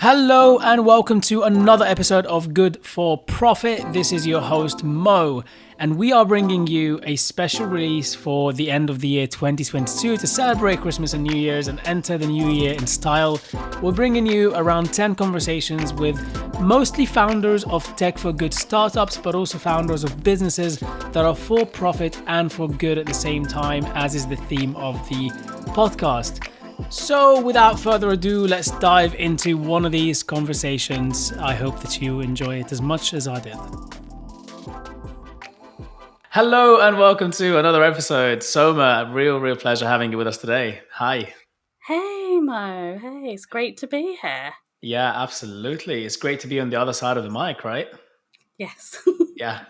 Hello and welcome to another episode of Good for Profit. This is your host Mo, and we are bringing you a special release for the end of the year 2022 to celebrate Christmas and New Year's and enter the new year in style. We're bringing you around 10 conversations with mostly founders of tech for good startups, but also founders of businesses that are for profit and for good at the same time, as is the theme of the podcast. So without further ado, let's dive into one of these conversations. I hope that you enjoy it as much as I did. Hello and welcome to another episode. Soma, real pleasure having you with us today. Hi. Hey Mo, hey, it's great to be here. Yeah, absolutely. It's great to be on the other side of the mic, right? Yes. Yeah.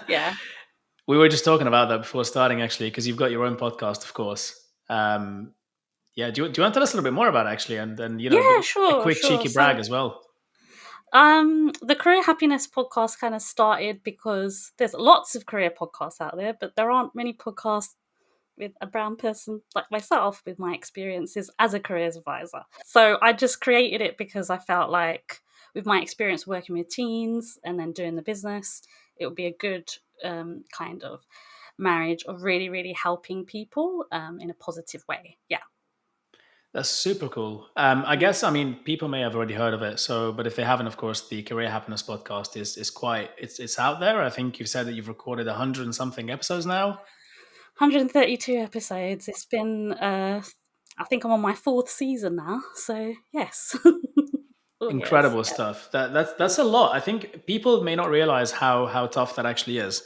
Yeah. We were just talking about that before starting, actually, because you've got your own podcast, of course. Yeah, do you want to tell us a little bit more about it, actually, and then Yeah, a sure. quick cheeky brag as well? The Career Happiness podcast kind of started because there's lots of career podcasts out there, but there aren't many podcasts with a brown person like myself with my experiences as a careers advisor. So I just created it because I felt like with my experience working with teens and then doing the business, it would be a good kind of marriage of really helping people in a positive way. Yeah. That's super cool. I guess, people may have already heard of it. So, but if they haven't, of course, the Career Happiness podcast is quite it's out there. I think you've said that you've recorded 100 and something episodes now. 132 episodes. It's been, I think I'm on my fourth season now. So yes. Oh yes. Incredible Yeah. stuff. That's a lot. I think people may not realize how tough that actually is.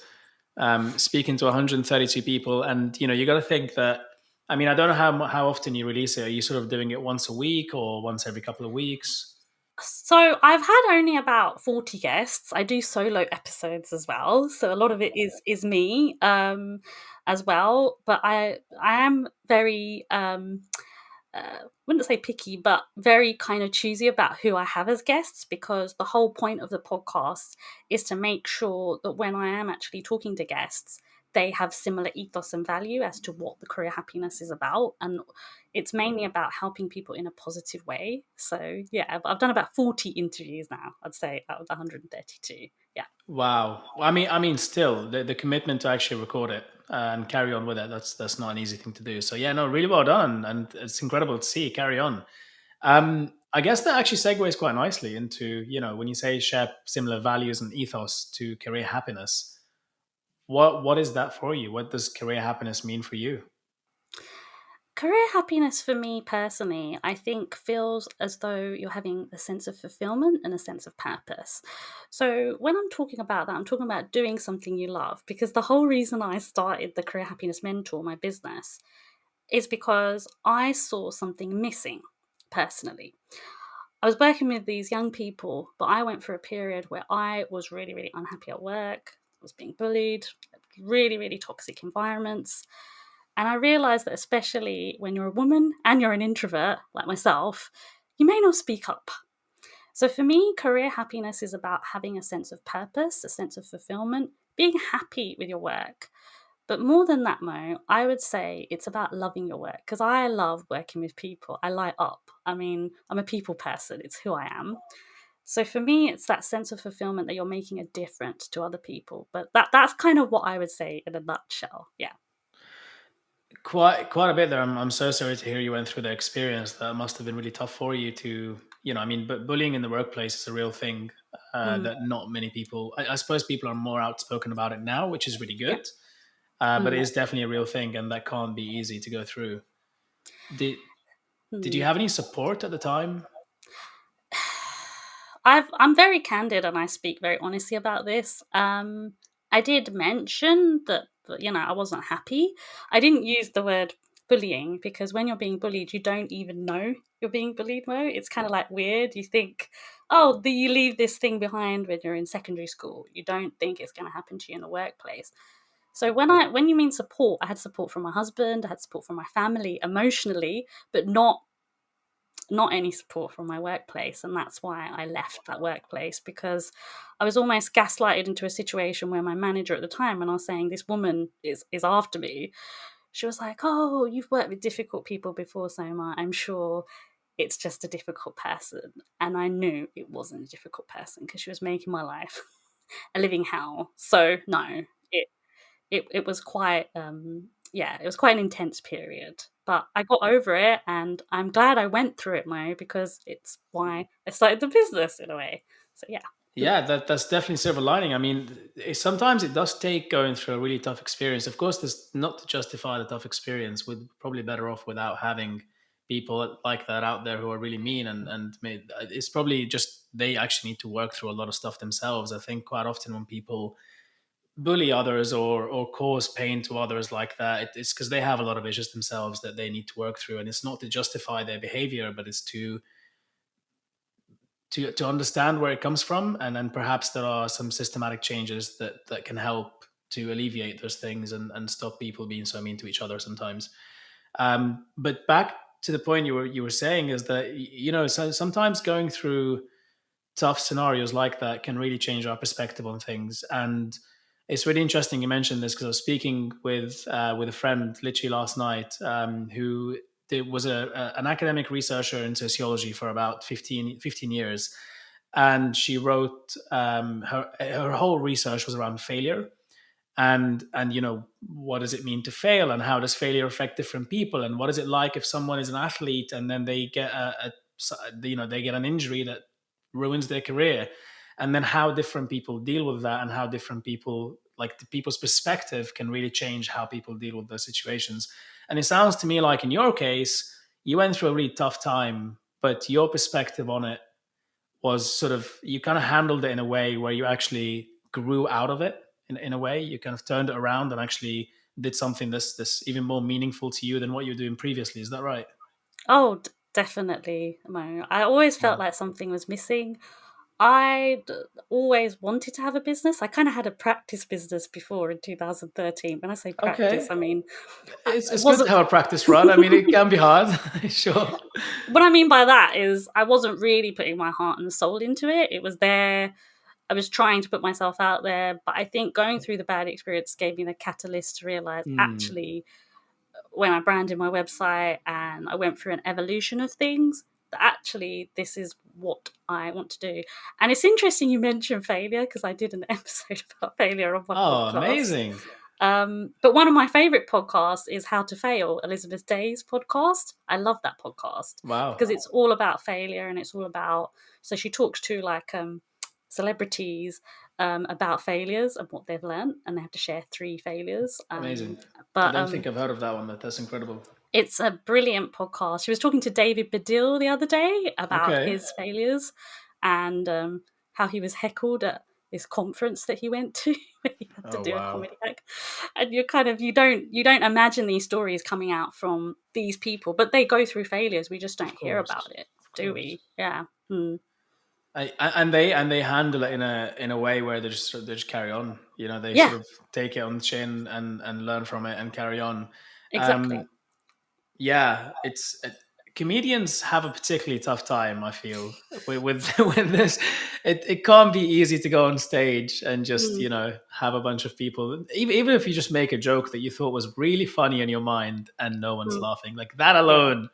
Speaking to 132 people, and you got to think that. I mean, I don't know how often you release it. Are you sort of doing it once a week or once every couple of weeks? So I've had only about 40 guests. I do solo episodes as well. So a lot of it is me as well. But I am very wouldn't say picky, but very kind of choosy about who I have as guests, because the whole point of the podcast is to make sure that when I am actually talking to guests, they have similar ethos and value as to what the career happiness is about. And it's mainly about helping people in a positive way. So yeah, I've done about 40 interviews now, I'd say, out of the 132. Yeah. Wow. Still the commitment to actually record it and carry on with it. That's not an easy thing to do. So yeah, no, really well done, and it's incredible to see. Carry on. I guess that actually segues quite nicely into when you say share similar values and ethos to career happiness. What is that for you? What does career happiness mean for you? Career happiness for me personally, I think feels as though you're having a sense of fulfillment and a sense of purpose. So when I'm talking about that, I'm talking about doing something you love, because the whole reason I started the Career Happiness Mentor, my business, is because I saw something missing personally. I was working with these young people, but I went through a period where I was really unhappy at work. I was being bullied, really toxic environments. And I realized that, especially when you're a woman and you're an introvert like myself, you may not speak up. So for me, career happiness is about having a sense of purpose, a sense of fulfillment, being happy with your work. But more than that, Mo, I would say it's about loving your work, because I love working with people. I light up. I mean, I'm a people person. It's who I am. So for me, it's that sense of fulfillment that you're making a difference to other people. But that's kind of what I would say in a nutshell. Yeah. Quite a bit there. I'm so sorry to hear you went through the experience. That must have been really tough for you to, but bullying in the workplace is a real thing Mm, that not many people, I suppose people are more outspoken about it now, which is really yeah. good. But it is definitely a real thing, and that can't be easy to go through. Did Did you Mm. have any support at the time? I'm very candid and I speak very honestly about this. I did mention that I wasn't happy. I didn't use the word bullying, because when you're being bullied, you don't even know you're being bullied. Mo, it's kind of like weird. You think, oh, you leave this thing behind when you're in secondary school. You don't think it's going to happen to you in the workplace. So when you mean support, I had support from my husband, I had support from my family emotionally, but not any support from my workplace. And that's why I left that workplace, because I was almost gaslighted into a situation where my manager at the time, when I was saying this woman is after me, she was like, oh, you've worked with difficult people before, Soma, I'm sure it's just a difficult person. And I knew it wasn't a difficult person because she was making my life a living hell. So no, it was quite yeah, it was quite an intense period. But I got over it, and I'm glad I went through it, Mo, because it's why I started the business in a way. So yeah. Yeah, that's definitely silver lining. I mean, sometimes it does take going through a really tough experience. Of course, there's not to justify the tough experience. We're probably better off without having people like that out there who are really mean, and it's probably just they actually need to work through a lot of stuff themselves. I think quite often when people bully others or cause pain to others like that, it's because they have a lot of issues themselves that they need to work through, and it's not to justify their behavior, but it's to understand where it comes from, and then perhaps there are some systematic changes that can help to alleviate those things and stop people being so mean to each other sometimes. But back to the point you were saying is that so sometimes going through tough scenarios like that can really change our perspective on things. And it's really interesting you mentioned this, because I was speaking with a friend literally last night, who was an academic researcher in sociology for about 15 years. And she wrote, her whole research was around failure, and what does it mean to fail, and how does failure affect different people, and what is it like if someone is an athlete and then they get they get an injury that ruins their career, and then how different people deal with that, and how different people, like the people's perspective, can really change how people deal with those situations. And it sounds to me like in your case, you went through a really tough time, but your perspective on it was sort of, you kind of handled it in a way where you actually grew out of it. In a way, you kind of turned it around and actually did something this even more meaningful to you than what you were doing previously. Is that right? Oh, definitely, Mo. I always felt Wow. like something was missing. I always wanted to have a business. I kind of had a practice business before in 2013. When I say practice, Okay. I mean It's it good to wasn't. have a practice run. I mean, it can be hard. Sure. What I mean by that is I wasn't really putting my heart and soul into it. It was there. I was trying to put myself out there, but I think going through the bad experience gave me the catalyst to realize Hmm. actually when I branded my website and I went through an evolution of things, that actually this is what I want to do. And it's interesting you mentioned failure because I did an episode about failure on my Oh, podcast. amazing. But one of my favorite podcasts is How to Fail, Elizabeth Day's podcast. I love that podcast Wow. because it's all about failure and it's all about. So she talks to like celebrities about failures and what they've learned, and they have to share 3 failures. Amazing. I But don't think I've heard of that one. That's incredible. it's a brilliant podcast. She was talking to David Baddiel the other day about Okay. his failures and how he was heckled at this conference that he went to where he had to Oh, do a wow. comedy act. And you're kind of you don't imagine these stories coming out from these people, but they go through failures. We just Of don't hear course. about it, Of do course. we? Yeah. Hmm. And they handle it in a way where they just carry on. They Yeah, sort of take it on the chin and learn from it and carry on. exactly. Um, yeah, comedians have a particularly tough time. I feel with with this. It can't be easy to go on stage and just Mm, have a bunch of people. Even if you just make a joke that you thought was really funny in your mind and no one's mm, laughing, like that yeah. alone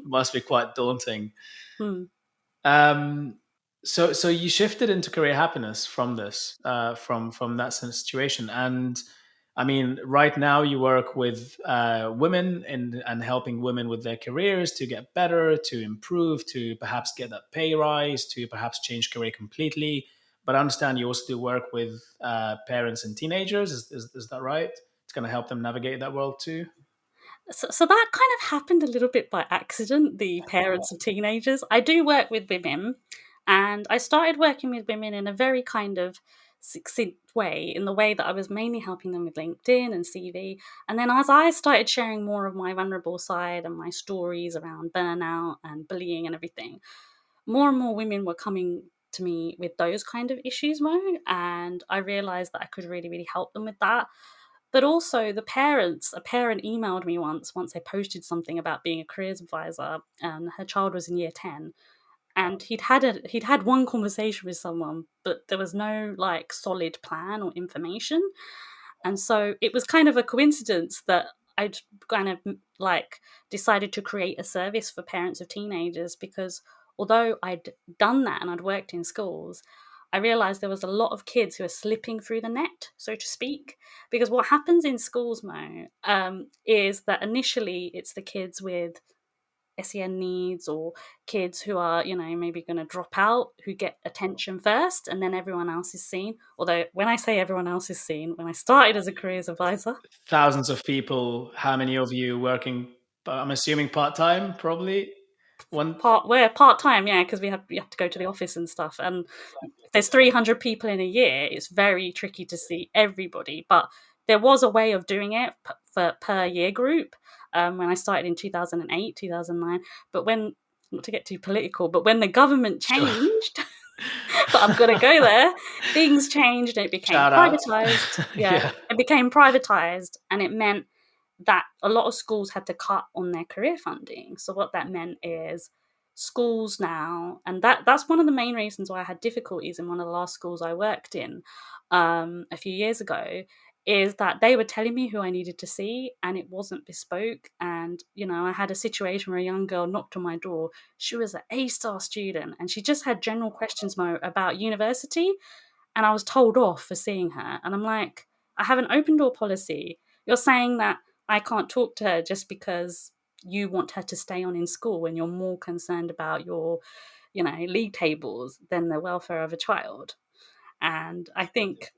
must be quite daunting. Mm. Um, so you shifted into career happiness from this, from that situation, and I mean, right now you work with women and helping women with their careers to get better, to improve, to perhaps get that pay rise, to perhaps change career completely. But I understand you also do work with parents and teenagers. Is that right? It's going to help them navigate that world too. So that kind of happened a little bit by accident, the parents of teenagers. I do work with women, and I started working with women in a very kind of succinct way, in the way that I was mainly helping them with LinkedIn and CV. And then as I started sharing more of my vulnerable side and my stories around burnout and bullying and everything, more and more women were coming to me with those kind of issues, Mo, and I realized that I could really, really help them with that. But also the parents, a parent emailed me once I posted something about being a careers advisor, and her child was in year 10, and he'd had one conversation with someone, but there was no like solid plan or information. And so it was kind of a coincidence that I'd kind of like decided to create a service for parents of teenagers, because although I'd done that and I'd worked in schools, I realized there was a lot of kids who are slipping through the net, so to speak. Because what happens in schools, Mo, is that initially it's the kids with SEN needs, or kids who are, maybe going to drop out, who get attention first, and then everyone else is seen. Although, when I say everyone else is seen, when I started as a careers advisor, Thousands of people. How many of you working? I'm assuming part-time, probably. One. we're part time, yeah, because we have to go to the office and stuff. And if there's 300 people in a year, it's very tricky to see everybody. But there was a way of doing it for per year group, when I started in 2008, 2009. But when, not to get too political, but when the government Sure. changed, but I'm going to go there, things changed and it became Shout out. privatized. Yeah, Yeah. it became privatized, and it meant that a lot of schools had to cut on their career funding. So what that meant is schools now, and that's one of the main reasons why I had difficulties in one of the last schools I worked in, a few years ago, is that they were telling me who I needed to see, and it wasn't bespoke. And I had a situation where a young girl knocked on my door. She was an A-star student, and she just had general questions, Mo, about university, and I was told off for seeing her. And I'm like, I have an open door policy. You're saying that I can't talk to her just because you want her to stay on in school, when you're more concerned about your, league tables than the welfare of a child. And I think,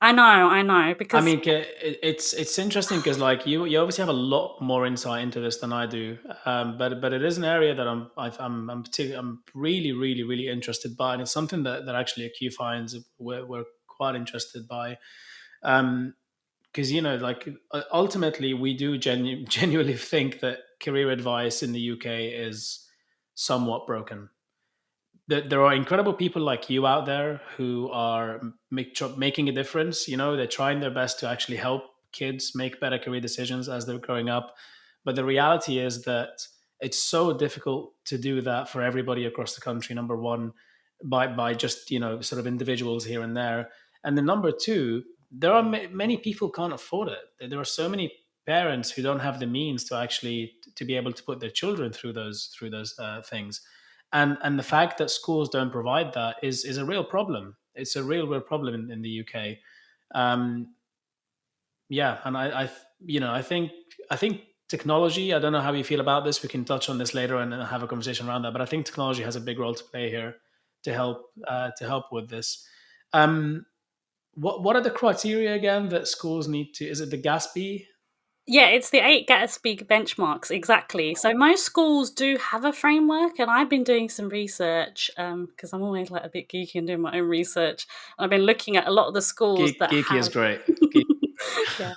I know, I because mean, it's interesting because like you obviously have a lot more insight into this than I do, but it is an area that I'm really interested by, and it's something that actually AQ finds we're quite interested by, because like ultimately we do genuinely think that career advice in the UK is somewhat broken. There are incredible people like you out there who are making a difference. They're trying their best to actually help kids make better career decisions as they're growing up. But the reality is that it's so difficult to do that for everybody across the country. Number one, by just sort of individuals here and there, and then number two, there are many people can't afford it. There are so many parents who don't have the means to actually to be able to put their children through those things, and the fact that schools don't provide that is a real problem. It's a real problem in the UK. Um, yeah, and I think technology. I don't know how you feel about this. We can touch on this later and have a conversation around that. But I think technology has a big role to play here to help with this. Um, what are the criteria again that schools need to? Is it the GASB? yeah, it's the 8 Gatsby benchmarks, exactly. So most schools do have a framework, and I've been doing some research, because I'm always like a bit geeky and doing my own research. I've been looking at a lot of the schools that Geeky is have, great. yeah,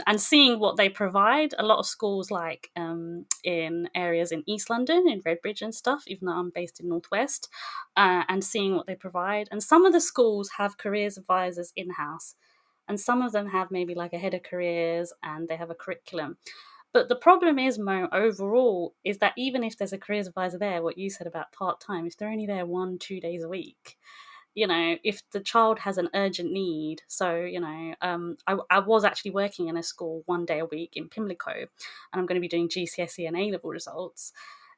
and seeing what they provide. A lot of schools, like in areas in East London, in Redbridge and stuff, even though I'm based in Northwest, and seeing what they provide. And some of the schools have careers advisors in house, and some of them have maybe like a head of careers, and they have a curriculum. But the problem is, Mo, overall, is that even if there's a careers advisor there, what you said about part time, if they're only there 1-2 days a week, if the child has an urgent need. So, I was actually working in a school 1 day a week in Pimlico, and I'm going to be doing GCSE and A level results.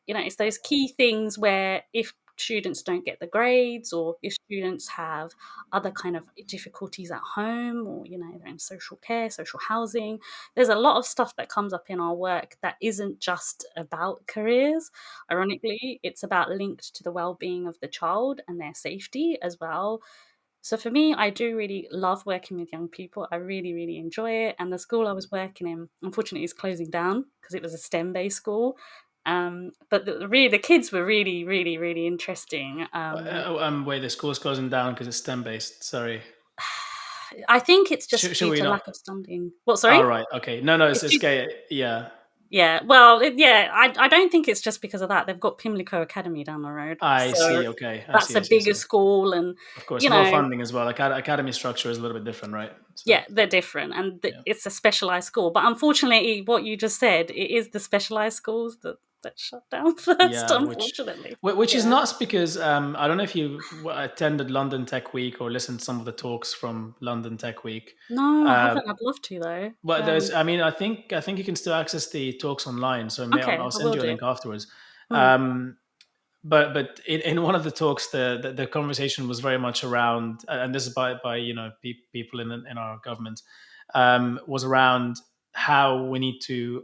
It's those key things where if students don't get the grades, or if students have other kind of difficulties at home, or they're in social care, social housing, there's a lot of stuff that comes up in our work that isn't just about careers. Ironically, it's about linked to the well-being of the child and their safety as well. So for me, I do really love working with young people. I really, really enjoy it. And the school I was working in, unfortunately, is closing down because it was a STEM-based school. But the kids were really, really, really interesting. Wait, the school's closing down because it's STEM based. Sorry. I think it's just Should due we to not? lack of funding. What? Sorry? All right. Okay. No. It's It's it's due. gay. Yeah. Yeah. Well, yeah. I don't think it's just because of that. They've got Pimlico Academy down the road, I so see. Okay. I that's see. I a see. I bigger see. school, and Of course, you more know, funding as well. Academy structure is a little bit different, right? So yeah, they're different, and yeah. it's a specialized school. But unfortunately, what you just said, it is the specialized schools that that shut down first, Yeah, unfortunately. which is Yeah. nuts because I don't know if you attended London Tech Week or listened to some of the talks from London Tech Week. No, I Uh, haven't. I'd love to though. but Yeah. there's, I mean, I think you can still access the talks online. So Okay, I'll I send will you a do. link afterwards. Mm. But in one of the talks, the conversation was very much around, and this is by people in our government, was around how we need to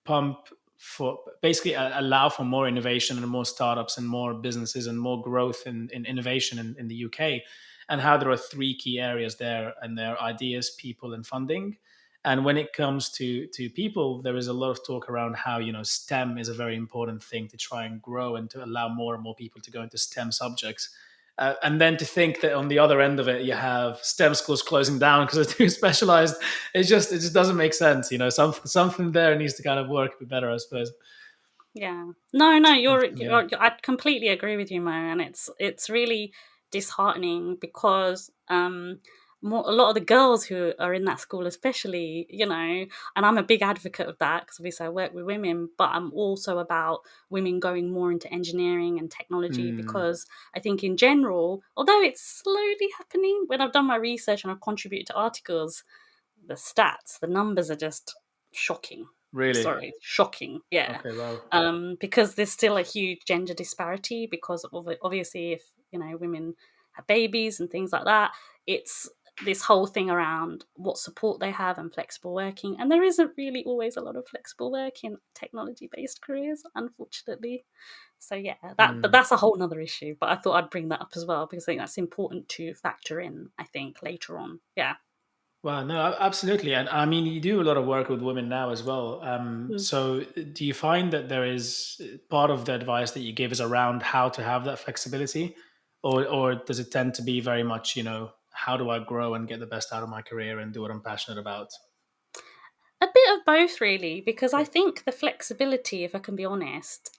pump for basically allow for more innovation and more startups and more businesses and more growth in innovation in the UK, and how there are three key areas there, and their ideas, people, and funding. And when it comes to people, there is a lot of talk around how STEM is a very important thing to try and grow and to allow more and more people to go into STEM subjects. And then to think that on the other end of it, you have STEM schools closing down because they're too specialized. It just doesn't make sense. Something there needs to kind of work a bit better, I suppose. Yeah. No, no, Yeah. I completely agree with you, Mo, and it's really disheartening because a lot of the girls who are in that school, especially, and I'm a big advocate of that because obviously I work with women, but I'm also about women going more into engineering and technology Mm, because I think in general, although it's slowly happening, when I've done my research and I've contributed to articles, the stats, the numbers are just shocking. really? Sorry, shocking. Yeah. Okay. Wow. Because there's still a huge gender disparity because obviously if women have babies and things like that, it's this whole thing around what support they have and flexible working, and there isn't really always a lot of flexible work in technology based careers, unfortunately. So yeah, but Mm. that's a whole nother issue, but I thought I'd bring that up as well because I think that's important to factor in, I think, later on. Yeah. Well, no, absolutely, and I mean, you do a lot of work with women now as well. Mm. So, do you find that there is part of the advice that you give is around how to have that flexibility, or does it tend to be very much, how do I grow and get the best out of my career and do what I'm passionate about? A bit of both, really, because I Okay. think the flexibility, if I can be honest,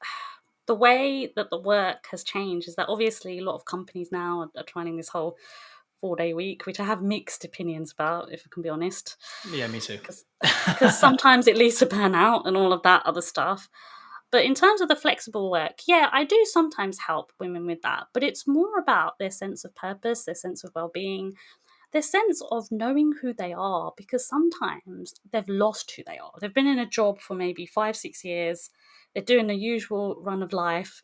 the way that the work has changed is that obviously a lot of companies now are trying this whole 4-day week, which I have mixed opinions about, if I can be honest, Yeah, me too. because sometimes it leads to burnout and all of that other stuff. But in terms of the flexible work, yeah, I do sometimes help women with that, but it's more about their sense of purpose, their sense of well being, their sense of knowing who they are, because sometimes they've lost who they are. They've been in a job for maybe 5-6 years, they're doing the usual run of life,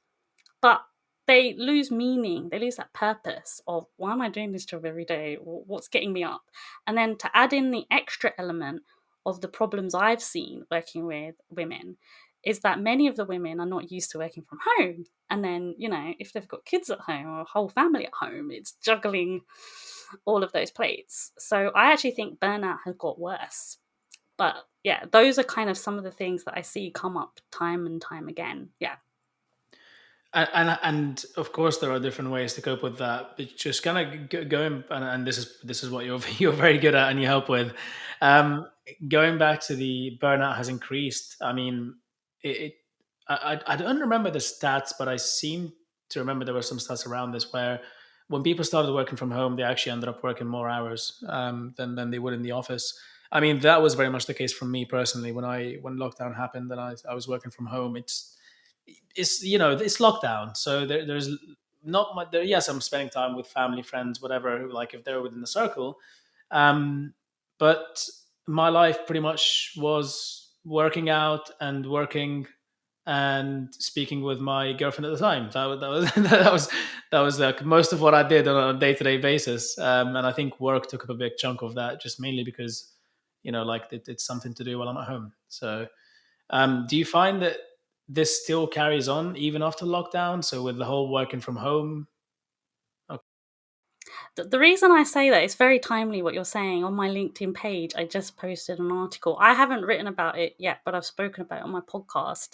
but they lose meaning, they lose that purpose of why am I doing this job every day? What's getting me up? And then to add in the extra element of the problems I've seen working with women is that many of the women are not used to working from home. And then, if they've got kids at home or a whole family at home, it's juggling all of those plates. So I actually think burnout has got worse. But yeah, those are kind of some of the things that I see come up time and time again. Yeah. And of course there are different ways to cope with that, but just kind of going, and this is what you're you're very good at and you help with. um Going back to the burnout has increased. I mean, it I don't remember the stats, but I seem to remember there were some stats around this where when people started working from home, they actually ended up working more hours than they would in the office. I mean, that was very much the case for me personally when lockdown happened and I was working from home. It's lockdown, so there's not much there. Yes, I'm spending time with family, friends, whatever, like if they're within the circle. um but my life pretty much was working out and working and speaking with my girlfriend at the time. That was that was like most of what I did on a day-to-day basis. And I think work took up a big chunk of that, just mainly because like it's something to do while I'm at home. So do you find that this still carries on even after lockdown? So with the whole working from home. Okay. The reason I say that, it's very timely what you're saying. On my LinkedIn page, I just posted an article. I haven't written about it yet, but I've spoken about it on my podcast.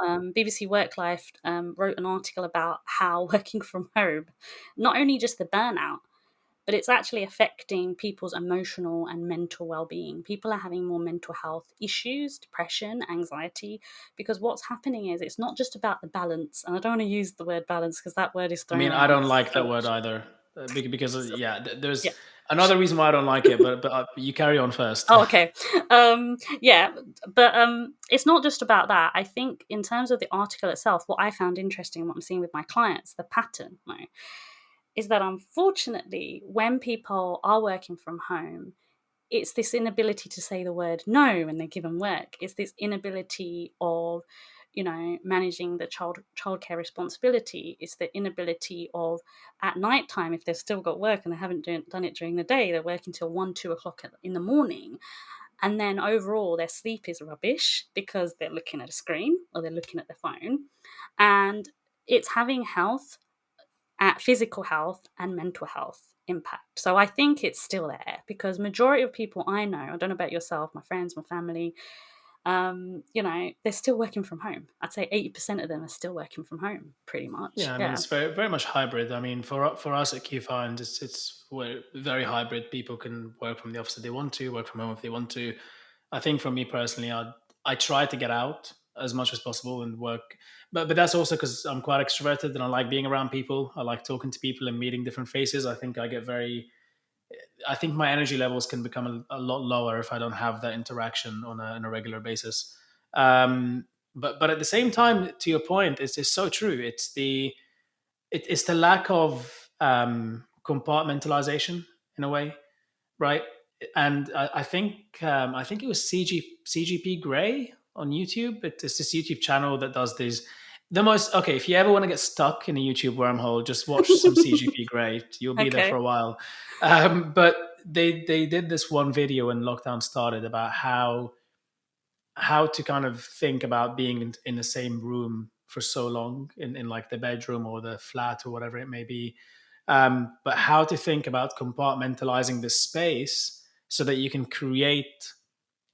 BBC Work Life wrote an article about how working from home, not only just the burnout, but it's actually affecting people's emotional and mental well-being. People are having more mental health issues, depression, anxiety, because what's happening is it's not just about the balance. And I don't want to use the word balance because that word is I thrown mean, I around don't like so that word much. either. Because yeah, Yeah. there's another reason why I don't like it, but you carry on first. Oh, okay. Yeah, but it's not just about that. I think in terms of the article itself, what I found interesting, what I'm seeing with my clients, the pattern, right, is that unfortunately, when people are working from home, it's this inability to say the word no when they're given work. It's this inability of, managing the childcare responsibility. It's the inability of at night time, if they've still got work and they haven't done it during the day, they're working till 1, 2 o'clock in the morning. And then overall, their sleep is rubbish because they're looking at a screen or they're looking at their phone. And it's having at physical health and mental health impact. So I think it's still there because majority of people I know, I don't know about yourself, my friends, my family, they're still working from home. I'd say 80% of them are still working from home, pretty much. Yeah, I mean Yeah. it's very much hybrid. I mean for us at Q Find, it's we're very hybrid. People can work from the office if they want to, work from home if they want to. I think for me personally, I try to get out as much as possible and work, but that's also because I'm quite extroverted and I like being around people. I like talking to people and meeting different faces. I think my energy levels can become a lot lower if I don't have that interaction on a regular basis. But at the same time, to your point, it's so true. It's the lack of compartmentalization in a way, right? And I think it was CGP Grey on YouTube. It's this YouTube channel that does these. The most okay. If you ever want to get stuck in a YouTube wormhole, just watch some CGP Grey. You'll be there for Okay. a while. But they did this one video when lockdown started about how to kind of think about being in the same room for so long in like the bedroom or the flat or whatever it may be, but how to think about compartmentalizing the space so that you can create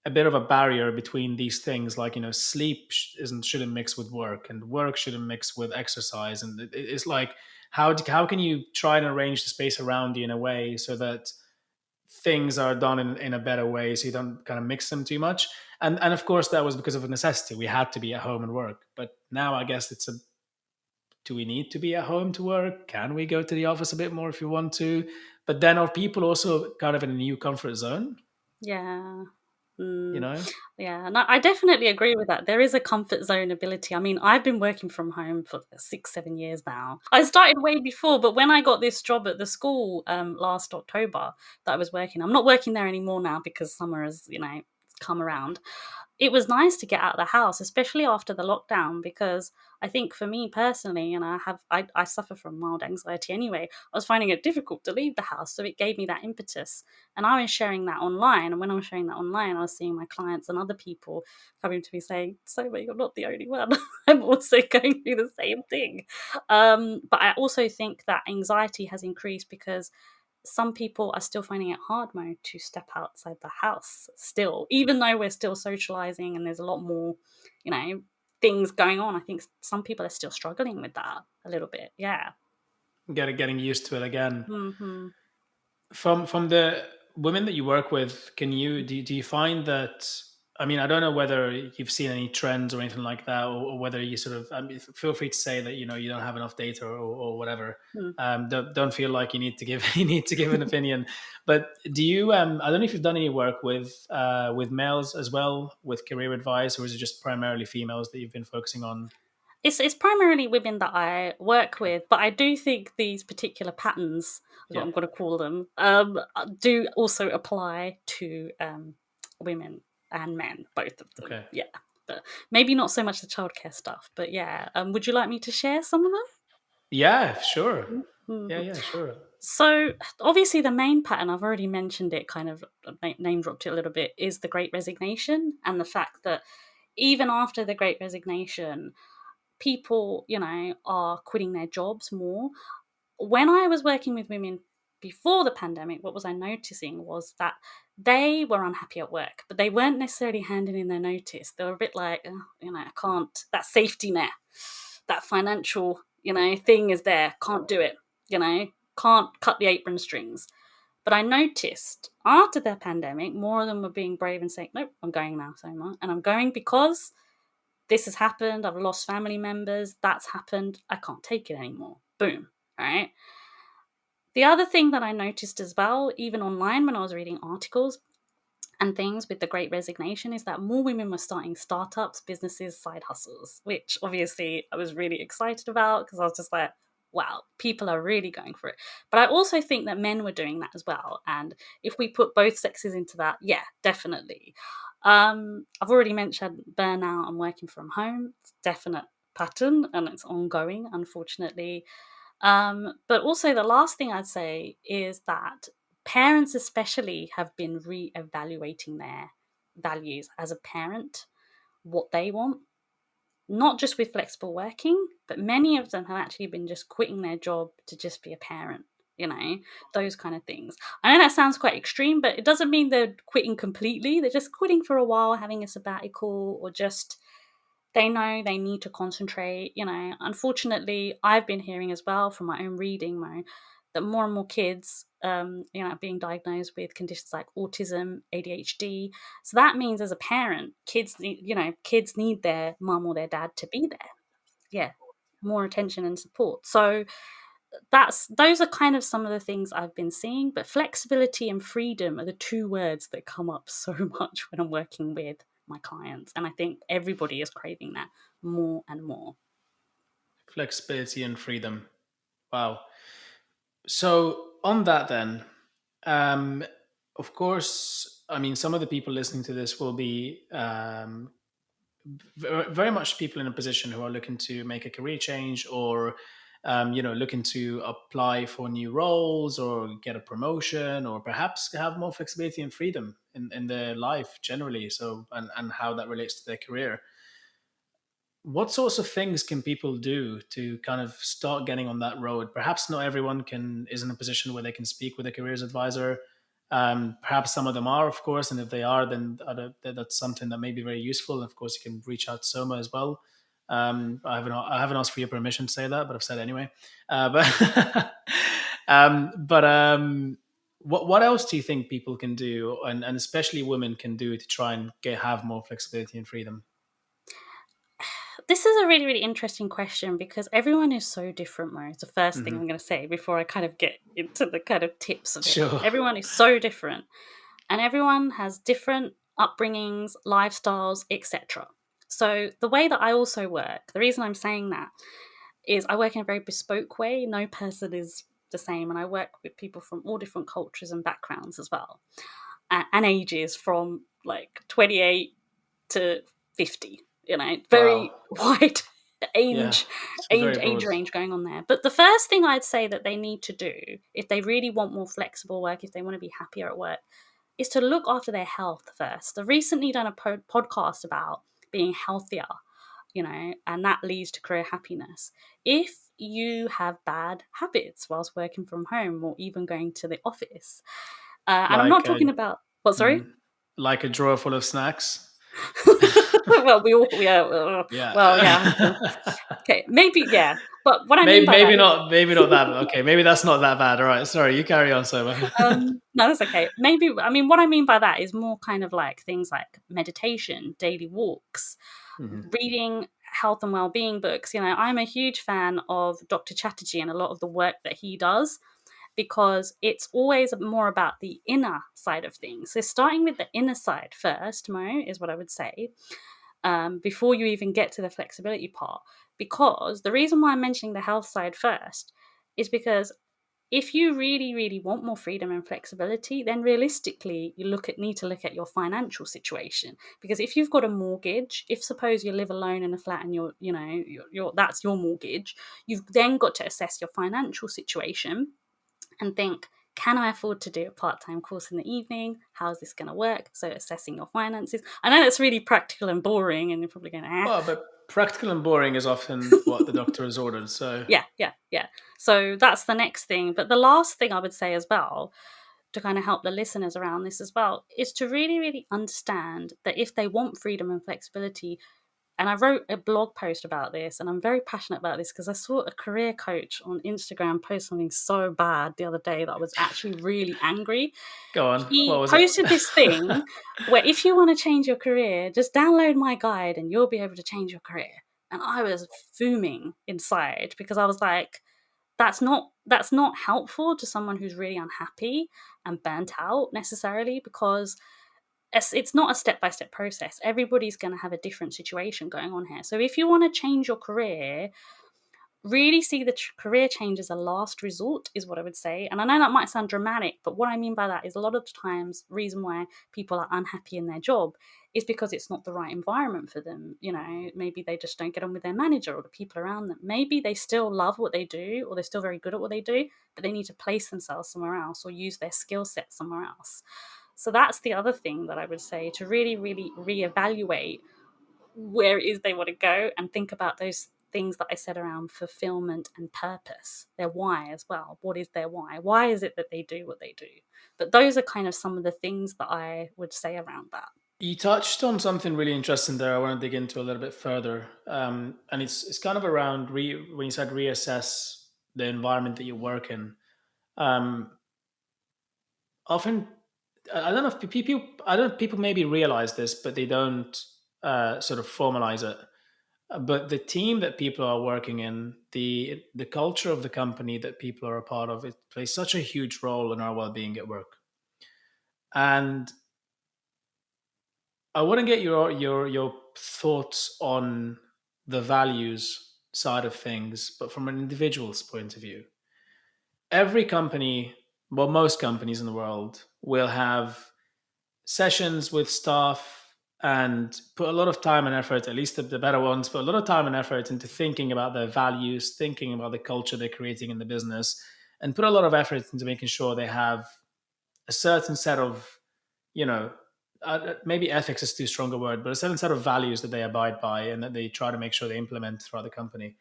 a bit of a barrier between these things, like sleep shouldn't mix with work and work shouldn't mix with exercise, and it's like how can you try and arrange the space around you in a way so that things are done in a better way so you don't kind of mix them too much. And of course that was because of a necessity. We had to be at home and work, but now I guess it's a do we need to be at home to work? Can we go to the office a bit more if you want to? But then are people also kind of in a new comfort zone, Yeah. you Mm, know? yeah, no, I definitely agree with that. There is a comfort zone ability. I mean, I've been working from home for 6, 7 years now. I started way before, but when I got this job at the school last October that I was working, I'm not working there anymore now because summer has, come around. It was nice to get out of the house, especially after the lockdown, because I think for me personally, and I suffer from mild anxiety anyway, I was finding it difficult to leave the house. So it gave me that impetus. And I was sharing that online. And when I was sharing that online, I was seeing my clients and other people coming to me saying, Soma, you're not the only one. I'm also going through the same thing. But I also think that anxiety has increased because some people are still finding it hard, Mo, to step outside the house still, even though we're still socializing and there's a lot more, you know, things going on. I think some people are still struggling with that a little bit. Yeah. Getting used to it again. Hmm. From the women that you work with, do you find that, I mean, I don't know whether you've seen any trends or anything like that, or whether you sort of, I mean, feel free to say that you don't have enough data or whatever. Don't feel like you need to give you need to give an opinion. But do you? I don't know if you've done any work with males as well with career advice, or is it just primarily females that you've been focusing on? It's primarily women that I work Okay. with, but I do think these particular patterns, is what Yeah. I'm going to call them, do also apply to women and men, both of them. Okay. Yeah, but maybe not so much the childcare stuff. But yeah, would you like me to share some of Yeah. Sure. them? Yeah. Mhm. Yeah. Sure. So obviously, the main pattern, I've already mentioned it, kind of name dropped it a little bit, is the Great Resignation, and the fact that even after the Great Resignation, people, are quitting their jobs more. When I was working with women before the pandemic, what was I noticing was that they were unhappy at work, but they weren't necessarily handing in their notice. They were a bit like, "Oh, I can't, that safety net, that financial, thing is there, can't do it, can't cut the apron strings." But I noticed after the pandemic, more of them were being brave and saying, nope, I'm going now, Soma. And I'm going because this has happened. I've lost family members. That's happened. I can't take it anymore. Boom. All right. The other thing that I noticed as well, even online when I was reading articles and things with the great resignation, is that more women were starting startups, businesses, side hustles, which obviously I was really excited about because I was just like, wow, people are really going for it. But I also think that men were doing that as well. And if we put both sexes into that, yeah, definitely. I've already mentioned burnout and working from home. It's a definite pattern and it's ongoing, unfortunately. But also, the last thing I'd say is that parents, especially, have been re-evaluating their values as a parent, what they want, not just with flexible working, but many of them have actually been just quitting their job to just be a parent, those kind of things. I know that sounds quite extreme, but it doesn't mean they're quitting completely. They're just quitting for a while, having a sabbatical, or just they know they need to concentrate. Unfortunately, I've been hearing as well from my own reading, that more and more kids, being diagnosed with conditions like autism, ADHD. So that means, as a parent, kids need their mum or their dad to be there. Yeah, more attention and support. So those are kind of some of the things I've been seeing. But flexibility and freedom are the two words that come up so much when I'm working with my clients, and I think everybody is craving that more and more. Flexibility and freedom. Wow. So on that then, um, of course, I mean, some of the people listening to this will be very much people in a position who are looking to make a career change, or looking to apply for new roles or get a promotion, or perhaps have more flexibility and freedom in their life generally. So, and how that relates to their career. What sorts of things can people do to kind of start getting on that road? Perhaps not everyone is in a position where they can speak with a careers advisor. Perhaps some of them are, of course, and if they are, then that's something that may be very useful. Of course, you can reach out to Soma as well. I haven't asked for your permission to say that, but I've said it anyway. But what else do you think people can do, and especially women can do, to try and have more flexibility and freedom? This is a really, really interesting question because everyone is so different, Mo. It's the first thing Hmm. I'm going to say before I kind of get into the kind of tips of it. Sure. Everyone is so different, and everyone has different upbringings, lifestyles, etc. So the way that I also work, the reason I'm saying that is I work in a very bespoke way. No person is the same, and I work with people from all different cultures and backgrounds as well, and ages from like 28 to 50. Very Wow. wide Yeah, age it's age very age broad. range going on there. But the first thing I'd say that they need to do, if they really want more flexible work, if they want to be happier at work, is to look after their health first. I've recently done a podcast about being healthier, and that leads to career happiness. If you have bad habits whilst working from home or even going to the office, and I'm Like not talking about what, sorry? mm, like a drawer full of snacks. Well, we are, Yeah. well, yeah. Okay, maybe, yeah. But what I mean maybe by that maybe is, not maybe not that. Okay, maybe that's not that bad. All right, sorry. You carry on, Soma. no, that's okay. Maybe, I mean, what I mean by that is more kind of like things like meditation, daily walks, Hmm. reading health and well-being books. I'm a huge fan of Dr. Chatterjee and a lot of the work that he does, because it's always more about the inner side of things. So starting with the inner side first, Mo, is what I would say, before you even get to the flexibility part. Because the reason why I'm mentioning the health side first is because if you really, really want more freedom and flexibility, then realistically, need to look at your financial situation. Because if you've got a mortgage, if suppose you live alone in a flat and that's your mortgage, you've then got to assess your financial situation and think, can I afford to do a part-time course in the evening? How is this going to work? So assessing your finances. I know that's really practical and boring, and you're probably going, Well, but practical and boring is often what the doctor has ordered. So, yeah. So that's the next thing. But the last thing I would say as well, to kind of help the listeners around this as well, is to really, really understand that if they want freedom and flexibility, and I wrote a blog post about this, and I'm very passionate about this because I saw a career coach on Instagram post something so bad the other day that I was actually really angry. go on. What He was it? posted this thing where if you want to change your career, just download my guide and you'll be able to change your career. And I was fuming inside because I was like, that's not helpful to someone who's really unhappy and burnt out necessarily, because it's not a step by step process. Everybody's going to have a different situation going on here. So if you want to change your career, really see the career change as a last resort, is what I would say. And I know that might sound dramatic, but what I mean by that is a lot of the times reason why people are unhappy in their job is because it's not the right environment for them. Maybe they just don't get on with their manager or the people around them. Maybe they still love what they do, or they're still very good at what they do, but they need to place themselves somewhere else or use their skill set somewhere else. So that's the other thing that I would say, to really, really reevaluate where it is they want to go, and think about those things that I said around fulfillment and purpose, their why as well. What is their why? Why is it that they do what they do? But those are kind of some of the things that I would say around that. You touched on something really interesting there. I want to dig into a little bit further, and it's kind of around when you said reassess the environment that you work in. Um, Often, I don't know if people I don't people maybe realize this, but they don't sort of formalize it. But the team that people are working in, the culture of the company that people are a part of, it plays such a huge role in our well-being at work. And I want to get your thoughts on the values side of things, but from an individual's point of view. Every company, well, most companies in the world will have sessions with staff and put a lot of time and effort, at least the better ones, put a lot of time and effort into thinking about their values, thinking about the culture they're creating in the business, and put a lot of effort into making sure they have a certain set of, you know, maybe ethics is too strong a word, but a certain set of values that they abide by and that they try to make sure they implement throughout the company.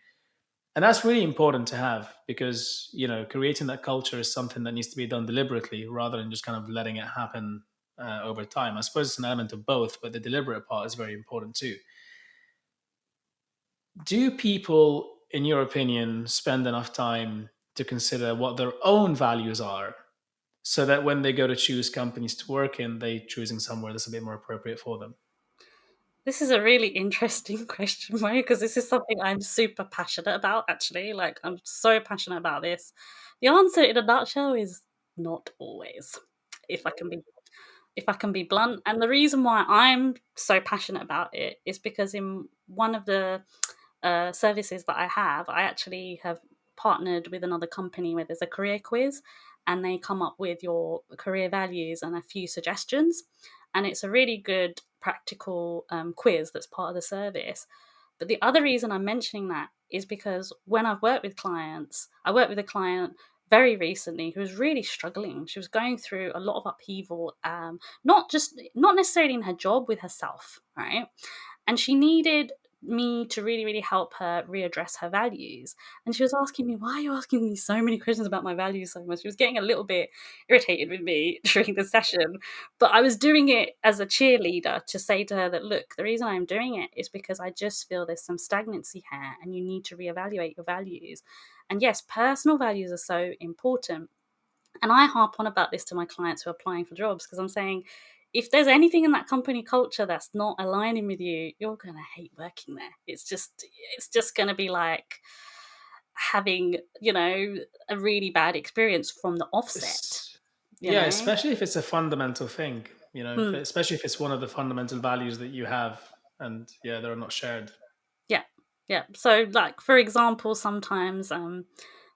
And that's really important to have because, creating that culture is something that needs to be done deliberately rather than just kind of letting it happen over time. I suppose it's an element of both, but the deliberate part is very important too. Do people, in your opinion, spend enough time to consider what their own values are so that when they go to choose companies to work in, they choosing somewhere that's a bit more appropriate for them? This is a really interesting question, Mo, because this is something I'm super passionate about, actually. Like, I'm so passionate about this. The answer in a nutshell is not always, if I can be if I can be blunt. And the reason why I'm so passionate about it is because in one of the services that I have, I actually have partnered with another company where there's a career quiz, and they come up with your career values and a few suggestions. And it's a really good practical quiz that's part of the service. But the other reason I'm mentioning that is because when I've worked with clients, I worked with a client very recently who was really struggling. She was going through a lot of upheaval, not necessarily in her job, with herself, right? And she needed me to really, really help her readdress her values. And she was asking me, "Why are you asking me so many questions about my values so much?" She was getting a little bit irritated with me during the session. But I was doing it as a cheerleader to say to her that, look, the reason I'm doing it is because I just feel there's some stagnancy here and you need to reevaluate your values. And yes, personal values are so important. And I harp on about this to my clients who are applying for jobs, because I'm saying, if there's anything in that company culture that's not aligning with you, you're going to hate working there. It's just going to be like having, a really bad experience from the offset, you Yeah, know? especially if it's a fundamental thing, Hmm. especially if it's one of the fundamental values that you have and yeah, they're not shared. Yeah, yeah. So, like, for example, sometimes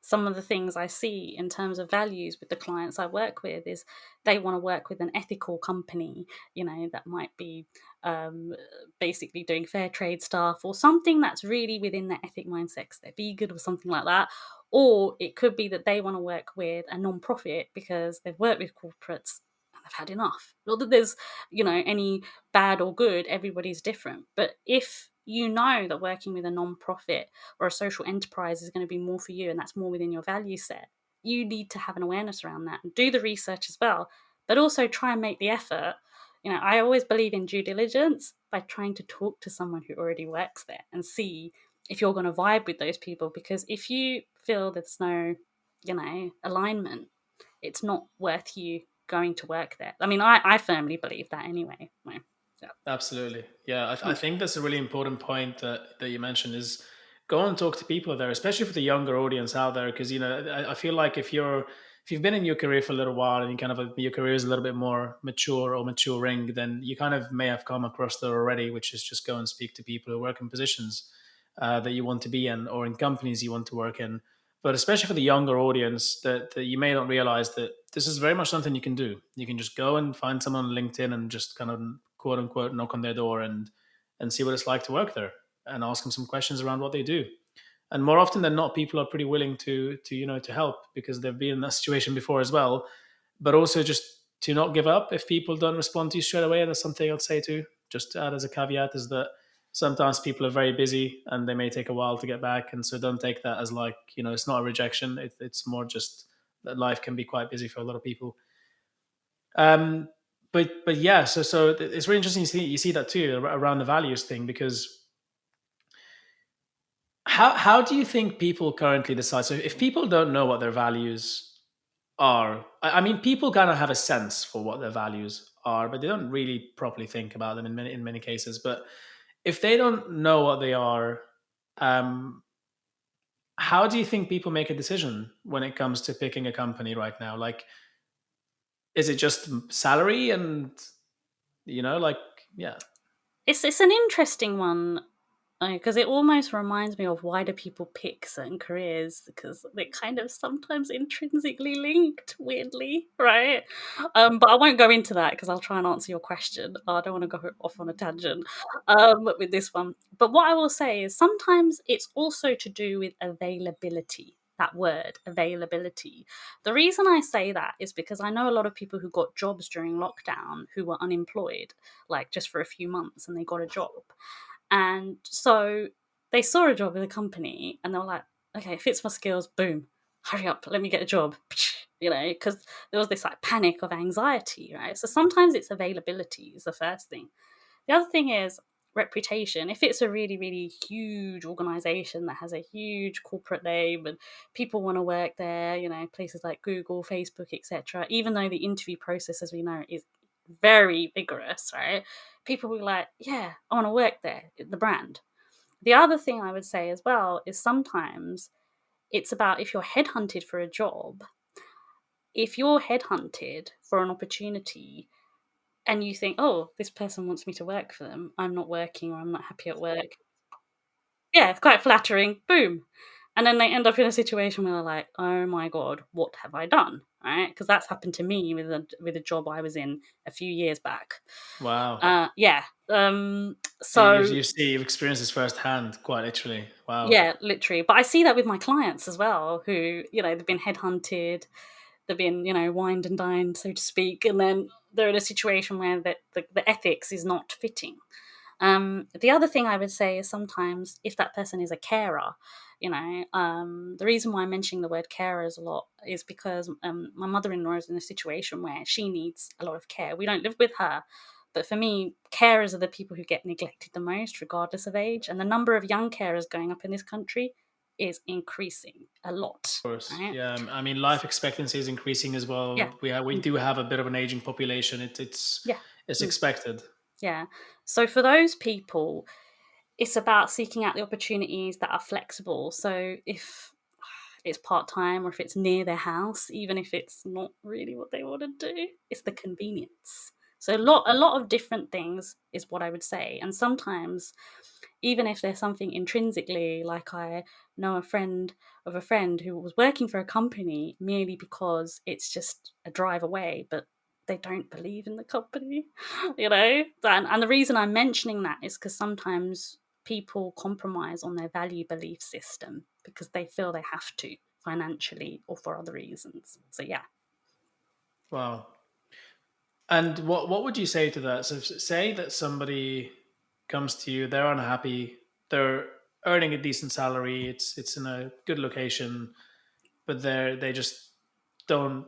some of the things I see in terms of values with the clients I work with is they want to work with an ethical company, that might be um, basically doing fair trade stuff or something that's really within their ethic mindset 'cause they're vegan or something like that. Or it could be that they want to work with a non-profit because they've worked with corporates and they've had enough. Not that there's, any bad or good, everybody's different. But if you know that working with a non-profit or a social enterprise is going to be more for you and that's more within your value set, you need to have an awareness around that and do the research as well, but also try and make the effort. I always believe in due diligence by trying to talk to someone who already works there and see if you're going to vibe with those people, because if you feel there's no alignment, it's not worth you going to work there. I mean, I firmly believe that anyway. Yeah. Absolutely. Yeah, I Mm. think that's a really important point that you mentioned is go and talk to people there, especially for the younger audience out there, because I feel like if you've been in your career for a little while and you kind of your career is a little bit more mature or maturing, then you kind of may have come across there already, which is just go and speak to people who work in positions that you want to be in or in companies you want to work in. But especially for the younger audience, that you may not realize that this is very much something you can do. You can just go and find someone on LinkedIn and just kind of quote unquote knock on their door and see what it's like to work there and ask them some questions around what they do. And more often than not, people are pretty willing to help because they've been in that situation before as well. But also just to not give up if people don't respond to you straight away. And that's something I'd say too. Just to add as a caveat is that sometimes people are very busy and they may take a while to get back, and so don't take that as like it's not a rejection. It's more just that life can be quite busy for a lot of people. Um, but yeah, so it's really interesting. You see that too around the values thing because how do you think people currently decide? So if people don't know what their values are, I mean, people kind of have a sense for what their values are, but they don't really properly think about them in many cases. But if they don't know what they are, um, how do you think people make a decision when it comes to picking a company right now? Like, is it just salary and like yeah, It's an interesting one because it almost reminds me of why do people pick certain careers, because they're kind of sometimes intrinsically linked weirdly, right? But I won't go into that because I'll try and answer your question. I don't want to go off on a tangent with this one. But what I will say is sometimes it's also to do with availability. That word, availability. The reason I say that is because I know a lot of people who got jobs during lockdown who were unemployed, like just for a few months, and they got a job. And so they saw a job with a company and they were like, okay, it fits my skills, boom, hurry up, let me get a job. Because there was this like panic of anxiety, right? So sometimes it's availability is the first thing. The other thing is reputation. If it's a really, really huge organization that has a huge corporate name and people want to work there, places like Google, Facebook, etc., even though the interview process, as we know, is very vigorous, right? People will be like, yeah, I want to work there, the brand. The other thing I would say as well is sometimes it's about if you're headhunted for a job, if you're headhunted for an opportunity and you think, oh, this person wants me to work for them, I'm not working or I'm not happy at work. Yeah, it's quite flattering. Boom. And then they end up in a situation where they're like, oh my God, what have I done? Right? Because that's happened to me with a job I was in a few years back. wow. Yeah. So you, So you see, you've experienced this firsthand, quite literally. Wow. yeah, literally. But I see that with my clients as well, who, they've been headhunted, they've been, wined and dined, so to speak, and then they're in a situation where the ethics is not fitting. The other thing I would say is sometimes if that person is a carer, the reason why I'm mentioning the word carers a lot is because my mother-in-law is in a situation where she needs a lot of care. We don't live with her, but for me, carers are the people who get neglected the most, regardless of age. And the number of young carers going up in this country is increasing a lot. Of course. Right? Yeah. I mean, life expectancy is increasing as Yeah. well. We do have a bit of an aging population. It's Yeah. it's Mm. expected. Yeah. So for those people, it's about seeking out the opportunities that are flexible. So if it's part time or if it's near their house, even if it's not really what they want to do, it's the convenience. So a lot of different things is what I would say. And sometimes, even if there's something intrinsically, like I know a friend of a friend who was working for a company merely because it's just a drive away, but they don't believe in the company, And the reason I'm mentioning that is because sometimes people compromise on their value belief system because they feel they have to financially or for other reasons. So yeah. Wow. And what would you say to that? So say that somebody comes to you, they're unhappy, they're earning a decent salary, it's in a good location, but they just don't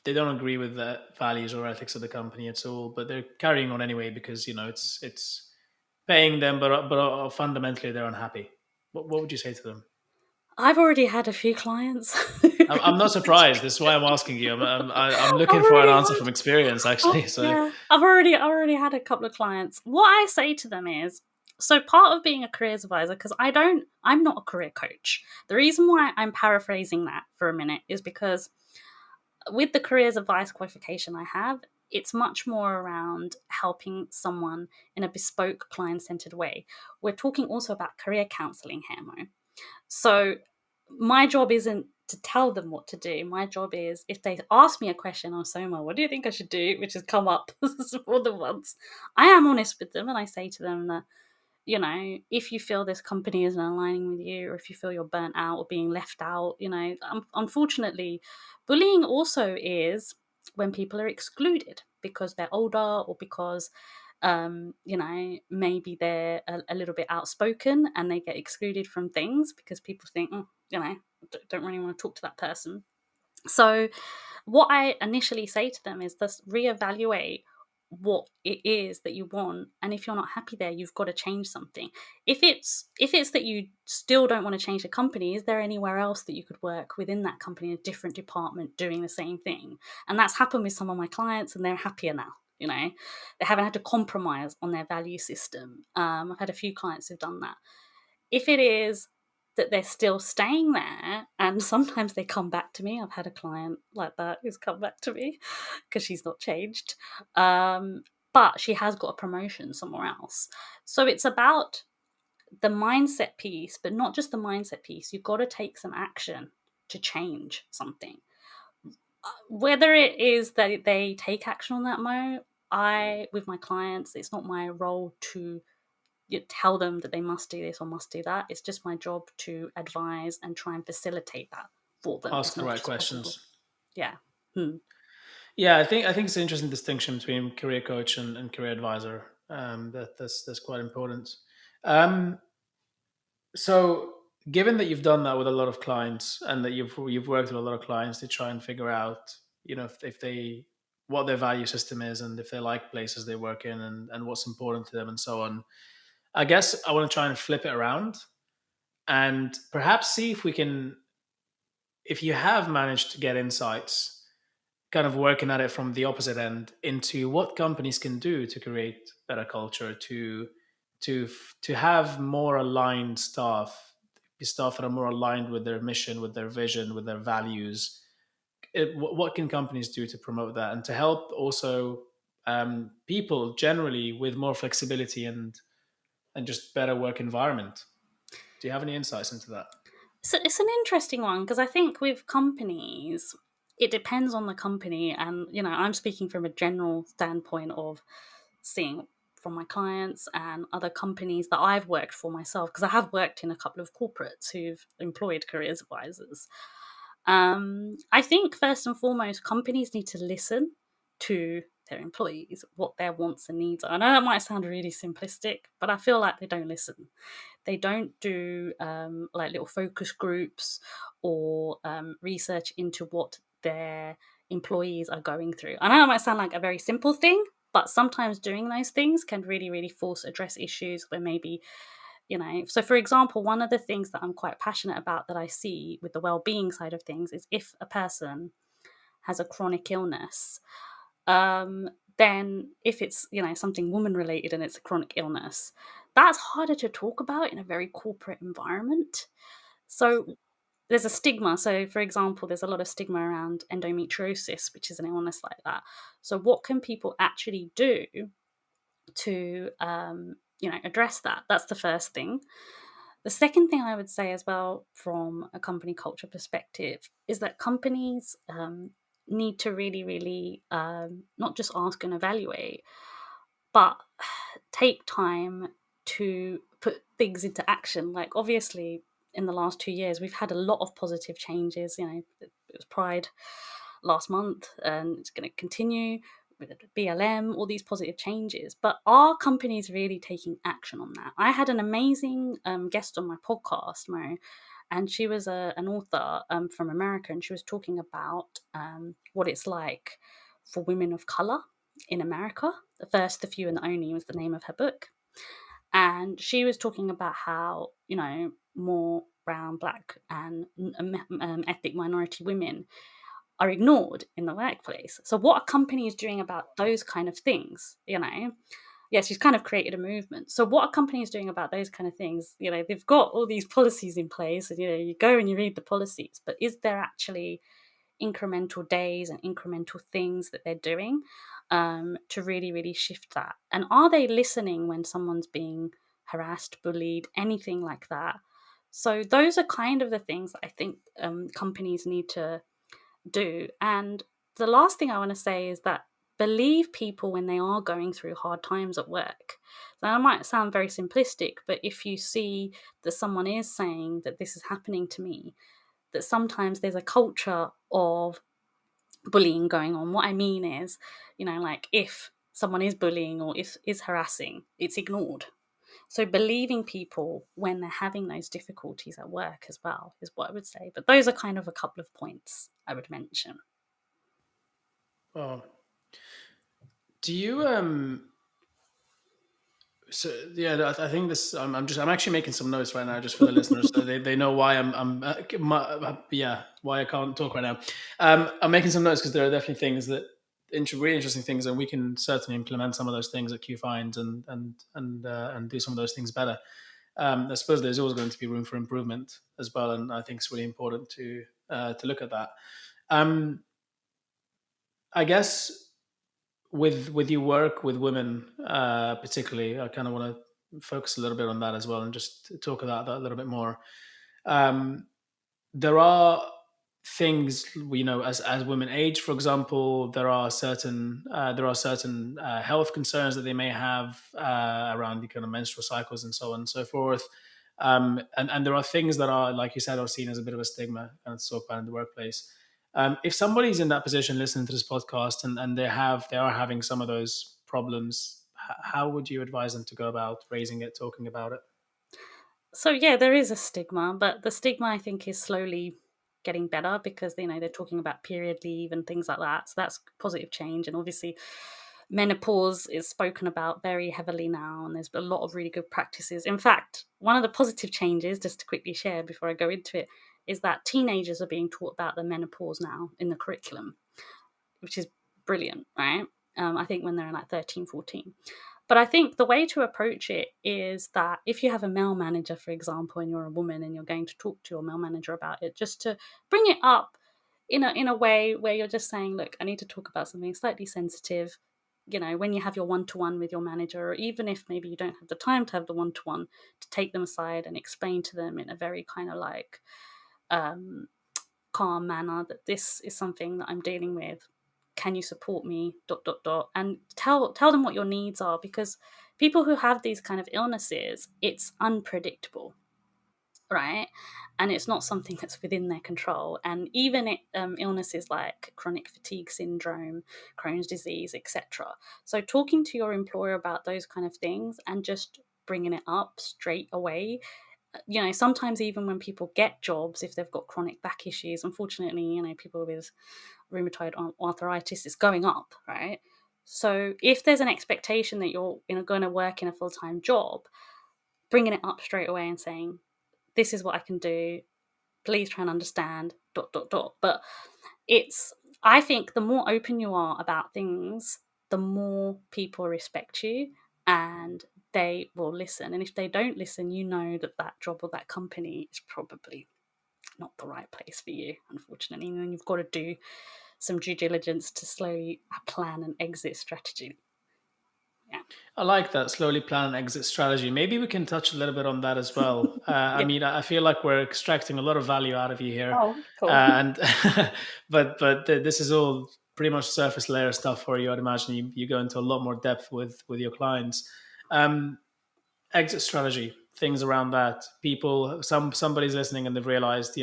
they don't agree with the values or ethics of the company at all, but they're carrying on anyway because it's paying them, but fundamentally they're unhappy. What would you say to them? I've already had a few clients. I'm not surprised. This is why I'm asking you. I'm I've looking for an already answer had from experience, Oh, actually. So yeah. I've already had a couple of clients. What I say to them is So part of being a careers advisor, because I'm not a career coach. The reason why I'm paraphrasing that for a minute is because with the careers advice qualification I have, it's much more around helping someone in a bespoke client-centered way. We're talking also about career counseling here, Mo. So my job isn't to tell them what to do. My job is, if they ask me a question on Soma, what do you think I should do? Which has come up more than once. I am honest with them and I say to them that, you know, if you feel this company isn't aligning with you, or if you feel you're burnt out or being left out, you know, unfortunately, bullying also is when people are excluded because they're older or because, you know, maybe they're a little bit outspoken and they get excluded from things because people think, oh, you know, don't really want to talk to that person. So what I initially say to them is just reevaluate what it is that you want, and if you're not happy there, you've got to change something. If it's that you still don't want to change the company, is there anywhere else that you could work within that company in a different department doing the same thing? And that's happened with some of my clients and they're happier now. You know, they haven't had to compromise on their value system. I've had a few clients who've done that. If it is that they're still staying there, and sometimes they come back to me. I've had a client like that who's come back to me because she's not changed. But she has got a promotion somewhere else. So it's about the mindset piece, but not just the mindset piece. You've got to take some action to change something. Whether it is that they take action on that, with my clients, it's not my role to tell them that they must do this or must do that. It's just my job to advise and try and facilitate that for them Ask as the much right as possible. questions. Yeah. Yeah, I think it's an interesting distinction between career coach and career advisor. That's quite important. Um, so, given that you've done that with a lot of clients and that you've worked with a lot of clients to try and figure out, you know, if they what their value system is and if they like places they work in and what's important to them and so on. I guess I want to try and flip it around and perhaps see if we can, if you have managed to get insights, kind of working at it from the opposite end into what companies can do to create better culture, to have more aligned staff that are more aligned with their mission, with their vision, with their values. What can companies do to promote that and to help also people generally with more flexibility and just better work environment? Do you have any insights into that? So it's an interesting one because I think with companies, it depends on the company. And, you know, I'm speaking from a general standpoint of seeing from my clients and other companies that I've worked for myself, because I have worked in a couple of corporates who've employed careers advisors. I think first and foremost, companies need to listen to their employees, what their wants and needs are. I know that might sound really simplistic, but I feel like they don't listen. They don't do like little focus groups or research into what their employees are going through. I know that might sound like a very simple thing, but sometimes doing those things can really, really force address issues where maybe, you know. So for example, one of the things that I'm quite passionate about that I see with the well-being side of things is if a person has a chronic illness, um, then if it's, you know, something woman related and it's a chronic illness, that's harder to talk about in a very corporate environment. So there's a stigma. So for example, there's a lot of stigma around endometriosis, which is an illness like that. So what can people actually do to you know, address that? That's the first thing. The second thing I would say as well, from a company culture perspective, is that companies need to really, really not just ask and evaluate, but take time to put things into action. Like, obviously, in the last 2 years, we've had a lot of positive changes. You know, it was Pride last month, and it's going to continue with BLM, all these positive changes. But are companies really taking action on that? I had an amazing guest on my podcast, Mo, and she was an author from America, and she was talking about what it's like for women of color in America. The First, the Few, and the Only was the name of her book. And she was talking about how, you know, more brown, black, and ethnic minority women are ignored in the workplace. So what are companies doing about those kind of things, you know? she's kind of created a movement. So what are companies doing about those kind of things? They've got all these policies in place, and you go and you read the policies, but is there actually incremental days and incremental things that they're doing to really, really shift that? And are they listening when someone's being harassed, bullied, anything like that? So those are kind of the things that I think companies need to do. And the last thing I want to say is that believe people when they are going through hard times at work. Now, that might sound very simplistic, but if you see that someone is saying that this is happening to me, that sometimes there's a culture of bullying going on. What I mean is, like if someone is bullying or is harassing, it's ignored. So believing people when they're having those difficulties at work as well is what I would say. But those are kind of a couple of points I would mention. Oh, do you so yeah, I think this. I'm actually making some notes right now, just for the listeners, so they know why why I can't talk right now. I'm making some notes because there are definitely things that really interesting things, and we can certainly implement some of those things at QFind and do some of those things better. I suppose there's always going to be room for improvement as well, and I think it's really important to look at that. I guess with your work with women, particularly, I kind of want to focus a little bit on that as well, and just talk about that a little bit more. There are things, as women age, for example, there are certain health concerns that they may have around the kind of menstrual cycles and so on and so forth. And there are things that are, like you said, are seen as a bit of a stigma and it's talked about in the workplace. If somebody's in that position listening to this podcast and they are having some of those problems, how would you advise them to go about raising it, talking about it? So yeah, there is a stigma, but the stigma I think is slowly getting better because they're talking about period leave and things like that. So that's positive change, and obviously menopause is spoken about very heavily now, and there's a lot of really good practices. In fact, one of the positive changes, just to quickly share before I go into it, is that teenagers are being taught about the menopause now in the curriculum, which is brilliant, right? I think when they're like 13, 14. But I think the way to approach it is that if you have a male manager, for example, and you're a woman and you're going to talk to your male manager about it, just to bring it up in a way where you're just saying, look, I need to talk about something slightly sensitive. When you have your one-to-one with your manager, or even if maybe you don't have the time to have the one-to-one, to take them aside and explain to them in a very kind of like calm manner that this is something that I'm dealing with. Can you support me? ... And tell them what your needs are, because people who have these kind of illnesses, it's unpredictable, right? And it's not something that's within their control. And even illnesses like chronic fatigue syndrome, Crohn's disease, etc. So talking to your employer about those kind of things and just bringing it up straight away. Sometimes even when people get jobs, if they've got chronic back issues, unfortunately, people with rheumatoid arthritis is going up, right? So if there's an expectation that you're going to work in a full-time job, bringing it up straight away and saying, this is what I can do, please try and understand ... But I think the more open you are about things, the more people respect you and they will listen. And if they don't listen, that job or that company is probably not the right place for you, unfortunately. And you've got to do some due diligence to slowly plan an exit strategy. Yeah. I like that, slowly plan an exit strategy. Maybe we can touch a little bit on that as well. I mean, I feel like we're extracting a lot of value out of you here, Oh, cool. and but this is all pretty much surface layer stuff for you. I'd imagine you go into a lot more depth with your clients. Exit strategy, things around that. Somebody's listening and they've realized,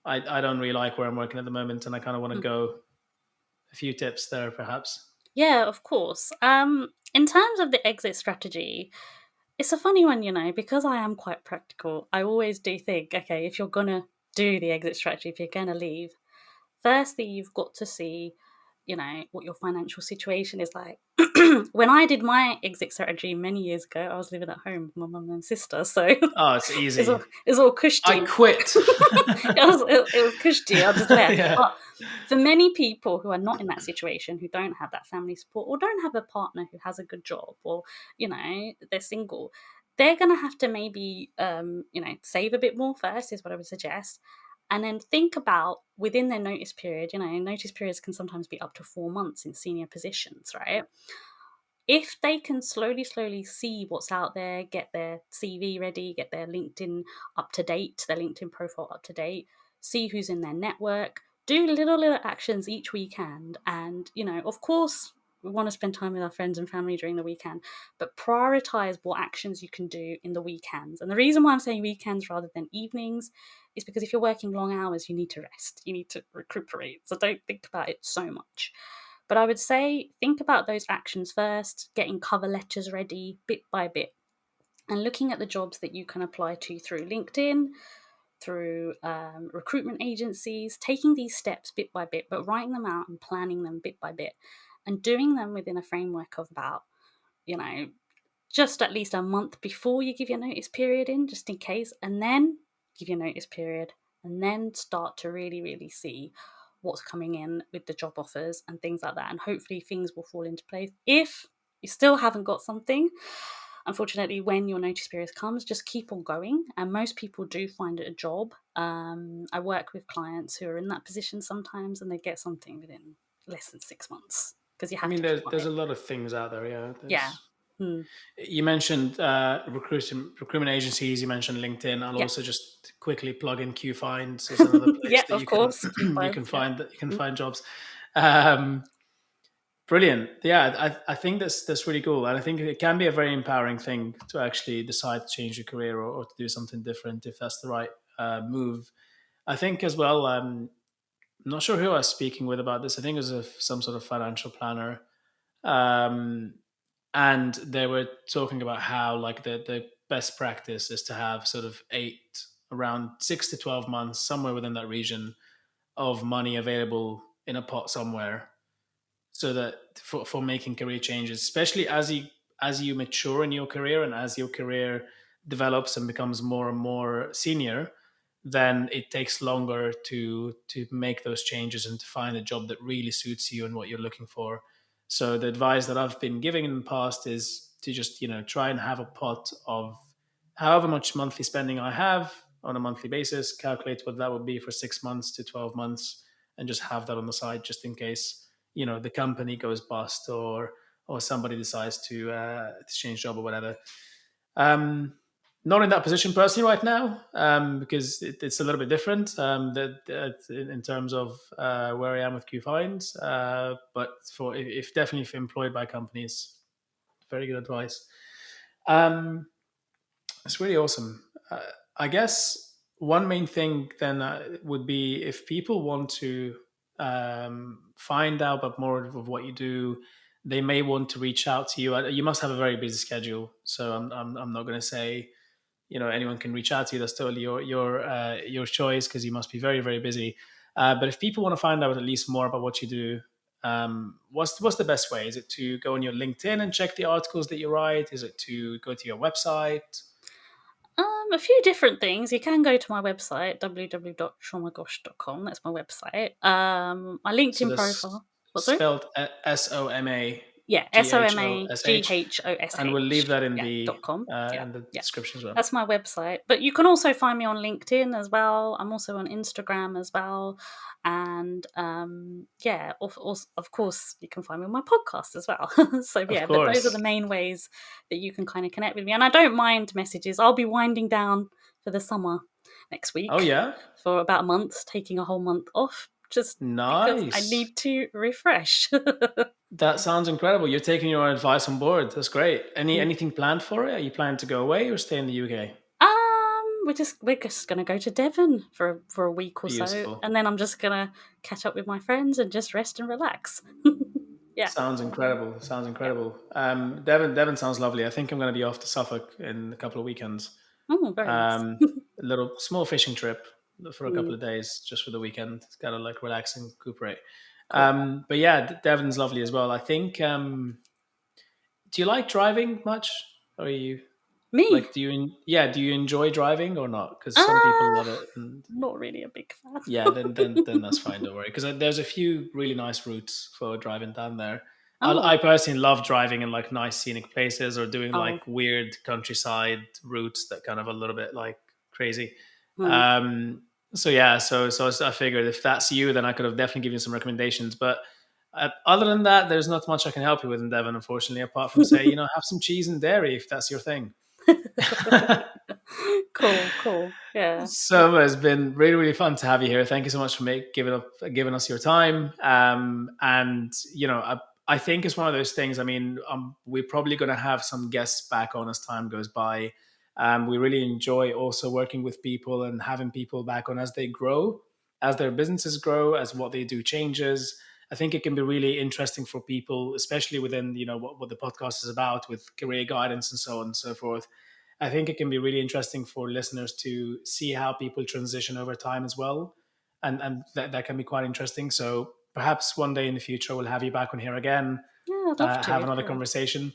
I don't really like where I'm working at the moment, and I kind of want to go. A few tips there, perhaps. Yeah, of course. In terms of the exit strategy, it's a funny one, because I am quite practical. I always do think, okay, if you're going to do the exit strategy, if you're going to leave, firstly, you've got to see, what your financial situation is like. When I did my exit strategy many years ago, I was living at home with my mum and sister, so it's easy. It's all cushy. I quit. It was cushy. I just left. Yeah. But for many people who are not in that situation, who don't have that family support or don't have a partner who has a good job, or they're single, they're going to have to maybe save a bit more first, is what I would suggest, and then think about within their notice period. Notice periods can sometimes be up to 4 months in senior positions, right? If they can slowly see what's out there, get their CV ready, get their LinkedIn up to date, their LinkedIn profile up to date, see who's in their network, do little actions each weekend. And, of course, we want to spend time with our friends and family during the weekend, but prioritize what actions you can do in the weekends. And the reason why I'm saying weekends rather than evenings is because if you're working long hours, you need to rest, you need to recuperate. So don't think about it so much. But I would say think about those actions first, getting cover letters ready bit by bit, and looking at the jobs that you can apply to through LinkedIn, through recruitment agencies, taking these steps bit by bit, but writing them out and planning them bit by bit, and doing them within a framework of about, you know, just at least a month before you give your notice period in, just in case, and then give your notice period, and then start to really, really see what's coming in with the job offers and things like that. And hopefully things will fall into place. If you still haven't got something, unfortunately, when your notice period comes, just keep on going. And most people do find a job. I work with clients who are in that position sometimes, and they get something within less than 6 months because you I have mean, to keep on there's it. a lot of things out there. Yeah, Yeah. there's. Hmm. You mentioned recruitment agencies. You mentioned LinkedIn. I'll Yeah. also just quickly plug in QFind as another place Yeah, that of you can course. Q finds. Yeah. you can Mm. find jobs. Um, Brilliant. Yeah, I think that's really cool, and I think it can be a very empowering thing to actually decide to change your career, or to do something different if that's the right move. I think as well. I'm not sure who I was speaking with about this. I think it was some sort of financial planner, um, and they were talking about how like the best practice is to have sort of around 6 to 12 months, somewhere within that region, of money available in a pot somewhere, so that for making career changes, especially as you mature in your career and as your career develops and becomes more and more senior, then it takes longer to make those changes and to find a job that really suits you and what you're looking for. So the advice that I've been giving in the past is to just try and have a pot of however much monthly spending I have on a monthly basis, calculate what that would be for 6 months to 12 months, and just have that on the side just in case the company goes bust, or somebody decides to change job or whatever. um Not in that position personally right now, because it's a little bit different, in terms of where I am with QFinds. But for if definitely if employed by companies, very good advice. um it's really awesome. I guess one main thing then would be, if people want to find out about more of what you do, they may want to reach out to you. You must have a very busy schedule, so I'm not going to say anyone can reach out to you. That's totally your choice, because you must be very, very busy. But if people want to find out at least more about what you do, what's the best way? Is it to go on your LinkedIn and check the articles that you write? Is it to go to your website? A few different things. You can go to my website, www.somagosh.com. That's my website. My So LinkedIn that's profile. What, sorry? spelled Soma Yeah, Ghosh, and we'll leave SOMAGHOSH. that Yeah, .com. Yeah, in the yeah. description as well. That's my website. But you can also find me on LinkedIn as well. I'm also on Instagram as well. And yeah, of course, you can find me on my podcast as well. So Of yeah, but those are course. the main ways that you can kind of connect with me. And I don't mind messages. I'll be winding down for the summer next Oh week yeah, for about a month, taking a whole month off just because I nice. need to refresh. That sounds incredible. You're taking your advice on board. That's great. Anything planned for it? Are you planning to go away or stay in the UK? We're just gonna go to Devon for a week or so, Beautiful. and then I'm just gonna catch up with my friends and just rest and relax. Yeah, Sounds incredible. Sounds yeah. incredible. Devon sounds lovely. I think I'm going to be off to Suffolk in a couple of weekends. Oh, very nice. A little small fishing trip for a couple Mm, of days, just for the weekend. It's kind of like relax and recuperate. cool. But yeah, Devon's lovely as well. I think. Do you like driving much? Or are you? Me? Like, do you enjoy driving or not? Because some people Ah, love it, and not really a big fan. yeah, then that's fine. Don't worry, because there's a few really nice routes for driving down there. I Oh, personally love driving in like nice scenic places or doing oh, like weird countryside routes that kind of a little bit like crazy. hmm. Um, so yeah, so I figured if that's you, then I could have definitely given you some recommendations. But other than that, there's not much I can help you with in Devon, unfortunately, apart from say, have some cheese and dairy if that's your thing. Cool, cool. Yeah. So it's been really, really fun to have you here. Thank you so much for giving us your time. And I think it's one of those things. I mean, we're probably going to have some guests back on as time goes by. We really enjoy also working with people and having people back on as they grow, as their businesses grow, as what they do changes. I think it can be really interesting for people, especially within what the podcast is about with career guidance and so on and so forth. I think it can be really interesting for listeners to see how people transition over time as well. And that can be quite interesting. So perhaps one day in the future, we'll have you back on here again, Yeah, I'd love have to. another Yeah. conversation.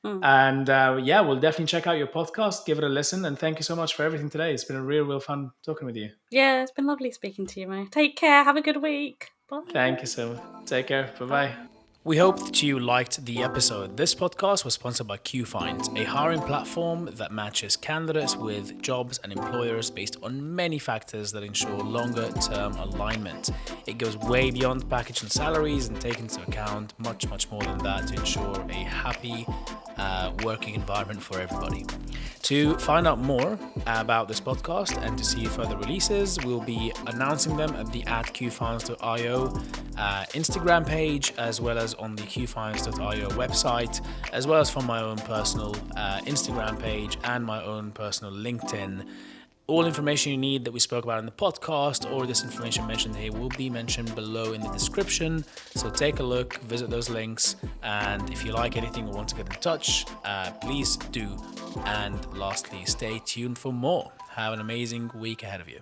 Mm. And yeah, we'll definitely check out your podcast, give it a listen. And thank you so much for everything today. It's been a real, real fun talking with you. Yeah, it's been lovely speaking to you, Mo. Take care. Have a good week. Bye. Thank you so much. Take care. Bye bye. Bye. We hope that you liked the episode. This podcast was sponsored by QFind, a hiring platform that matches candidates with jobs and employers based on many factors that ensure longer term alignment. It goes way beyond package and salaries and takes into account much, much more than that to ensure a happy working environment for everybody. To find out more about this podcast and to see further releases, we'll be announcing them at the @qfinds.io Instagram page, as well as on the qfinds.io website, as well as from my own personal Instagram page and my own personal LinkedIn. All information you need that we spoke about in the podcast or this information mentioned here will be mentioned below in the description. So take a look, visit those links, and if you like anything or want to get in touch, please do. And lastly, stay tuned for more. Have an amazing week ahead of you.